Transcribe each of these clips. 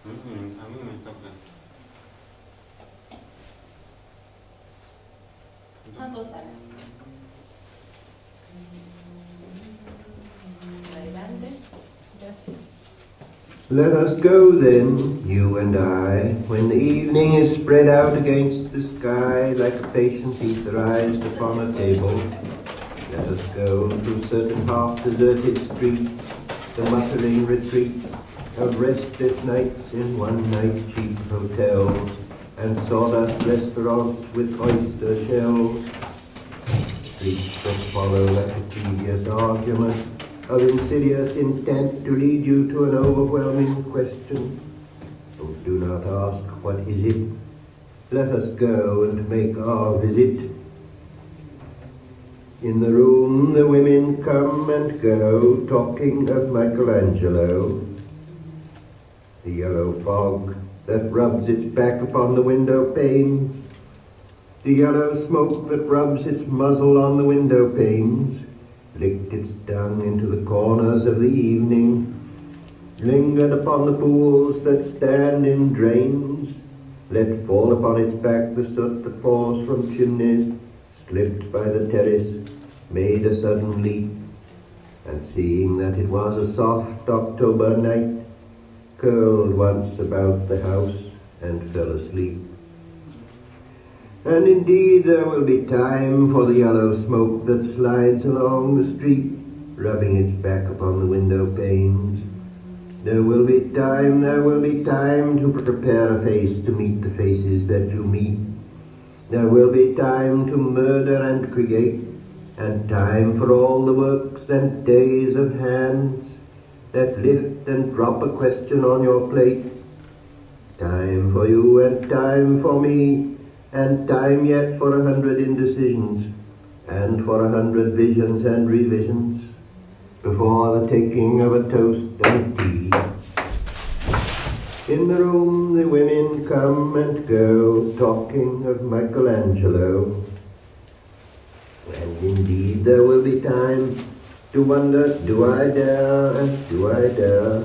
A mí me toca. Una cosa. Adelante. Gracias. Let us go then, you and I, when the evening is spread out against the sky like a patient etherized upon a table. Let us go through certain half-deserted streets, the muttering retreats of restless nights in one-night cheap hotels and sawdust restaurants with oyster shells. Streets that follow like a tedious argument of insidious intent to lead you to an overwhelming question. Oh, do not ask, what is it? Let us go and make our visit. In the room the women come and go, talking of Michelangelo. The yellow fog that rubs its back upon the window panes, the yellow smoke that rubs its muzzle on the window panes, licked its dung into the corners of the evening, lingered upon the pools that stand in drains, let fall upon its back the soot that pours from chimneys, slipped by the terrace, made a sudden leap, and seeing that it was a soft October night, curled once about the house and fell asleep. And indeed there will be time for the yellow smoke that slides along the street, rubbing its back upon the window panes. There will be time to prepare a face to meet the faces that you meet. There will be time to murder and create, and time for all the works and days of hands that lift and drop a question on your plate. Time for you and time for me, and time yet for 100 indecisions, and for 100 visions and revisions, before the taking of a toast and tea. In the room the women come and go, talking of Michelangelo. And indeed there will be time to wonder, do I dare, and do I dare?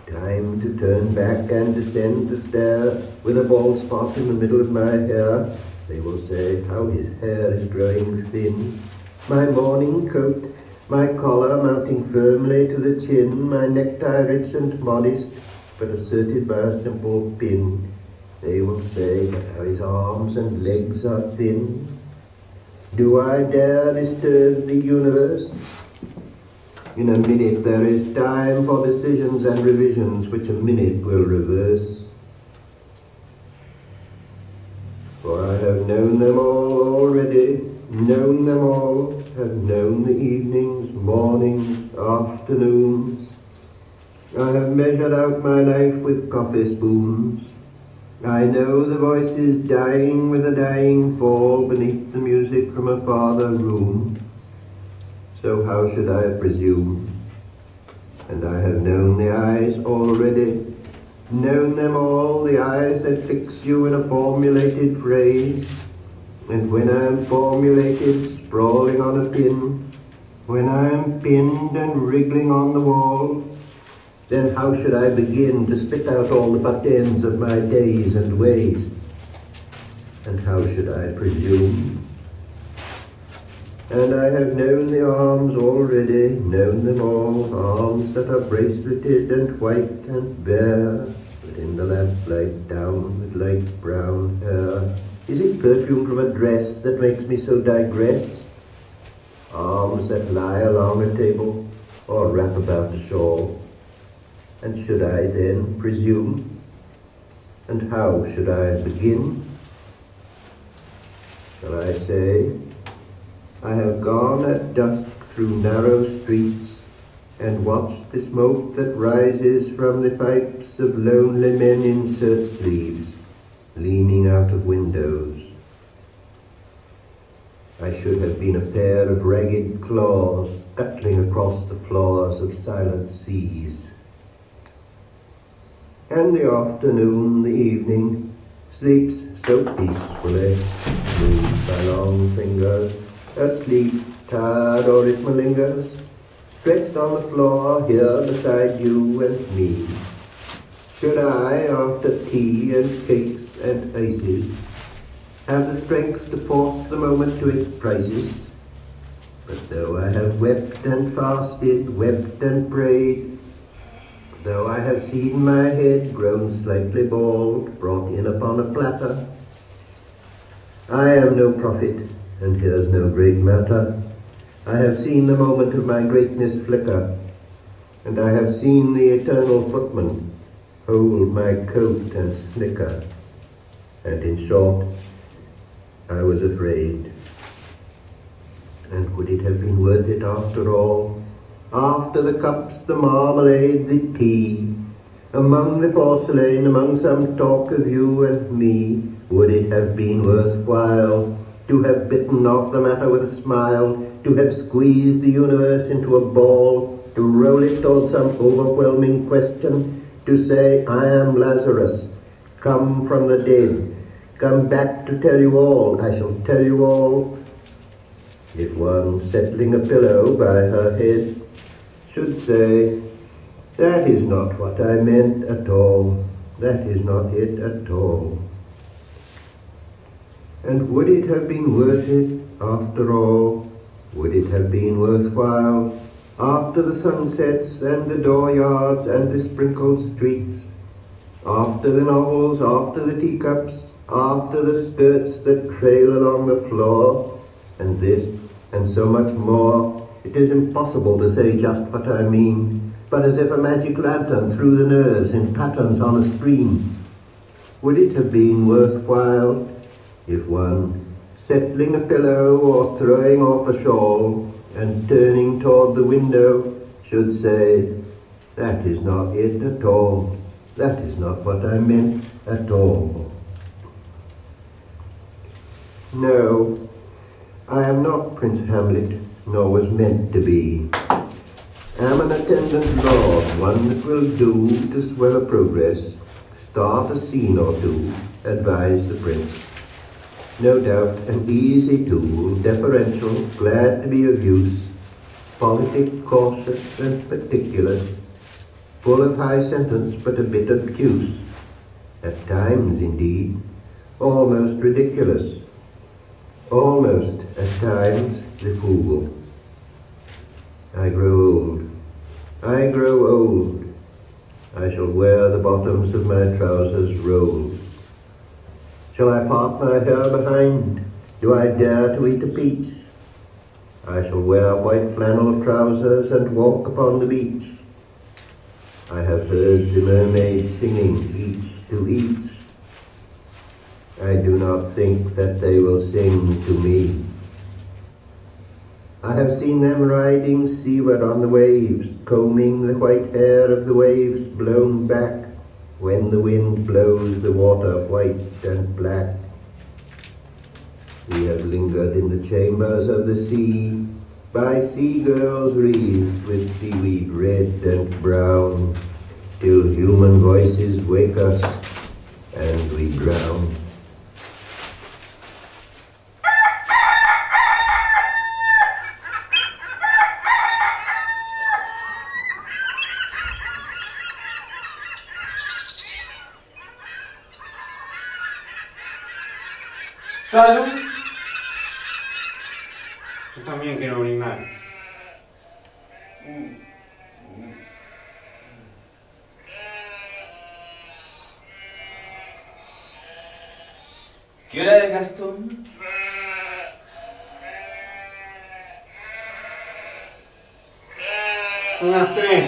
Time to turn back and descend the stair with a bald spot in the middle of my hair. They will say, how his hair is growing thin. My morning coat, my collar mounting firmly to the chin, my necktie rich and modest, but asserted by a simple pin. They will say, but how his arms and legs are thin. Do I dare disturb the universe? In a minute there is time for decisions and revisions, which a minute will reverse. For I have known them all already, known them all, have known the evenings, mornings, afternoons. I have measured out my life with coffee spoons. I know the voices dying with a dying fall beneath the music from a farther room. So how should I presume? And I have known the eyes already, known them all, the eyes that fix you in a formulated phrase. And when I am formulated, sprawling on a pin, when I am pinned and wriggling on the wall, then how should I begin to spit out all the butt ends of my days and ways? And how should I presume? And I have known the arms already, known them all, arms that are braceleted and white and bare, but in the lamplight down with light brown hair. Is it perfume from a dress that makes me so digress? Arms that lie along a table, or wrap about a shawl. And should I then presume? And how should I begin? Shall I say, I have gone at dusk through narrow streets and watched the smoke that rises from the pipes of lonely men in shirt sleeves, leaning out of windows. I should have been a pair of ragged claws scuttling across the floors of silent seas. And the afternoon, the evening, sleeps so peacefully, moved by long fingers, asleep, tired, or it malingers, stretched on the floor here beside you and me. Should I, after tea and cakes and ices, have the strength to force the moment to its prices? But though I have wept and fasted, wept and prayed, though I have seen my head grown slightly bald, brought in upon a platter, I am no prophet, and here's no great matter. I have seen the moment of my greatness flicker, and I have seen the eternal footman hold my coat and snicker, and in short, I was afraid. And would it have been worth it after all? After the cups, the marmalade, the tea, among the porcelain, among some talk of you and me, would it have been worthwhile to have bitten off the matter with a smile, to have squeezed the universe into a ball, to roll it toward some overwhelming question, to say, I am Lazarus, come from the dead, come back to tell you all, I shall tell you all, if one settling a pillow by her head should say, that is not what I meant at all, that is not it at all. And would it have been worth it after all? Would it have been worthwhile after the sunsets and the dooryards and the sprinkled streets, after the novels, after the teacups, after the skirts that trail along the floor, and this and so much more? It is impossible to say just what I mean, but as if a magic lantern threw the nerves in patterns on a screen. Would it have been worthwhile if one, settling a pillow or throwing off a shawl and turning toward the window, should say, that is not it at all, that is not what I meant at all. No, I am not Prince Hamlet, nor was meant to be. Am an attendant lord, one that will do to swell a progress, start a scene or two, advise the prince. No doubt an easy tool, deferential, glad to be of use, politic, cautious and particular, full of high sentence but a bit obtuse, at times indeed, almost ridiculous, almost at times the fool. I grow old, I grow old, I shall wear the bottoms of my trousers rolled. Shall I part my hair behind? Do I dare to eat a peach? I shall wear white flannel trousers and walk upon the beach. I have heard the mermaids singing each to each. I do not think that they will sing to me. I have seen them riding seaward on the waves, combing the white hair of the waves blown back when the wind blows the water white and black. We have lingered in the chambers of the sea, by sea-girls wreathed with seaweed red and brown, till human voices wake us and we drown. Salud. Yo también quiero brindar. ¿Qué hora es, Gastón? Unas 3.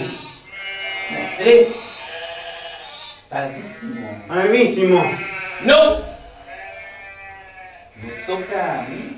Las 3. Tardísimo. Alvísimo. ¡No! Me toca a mí.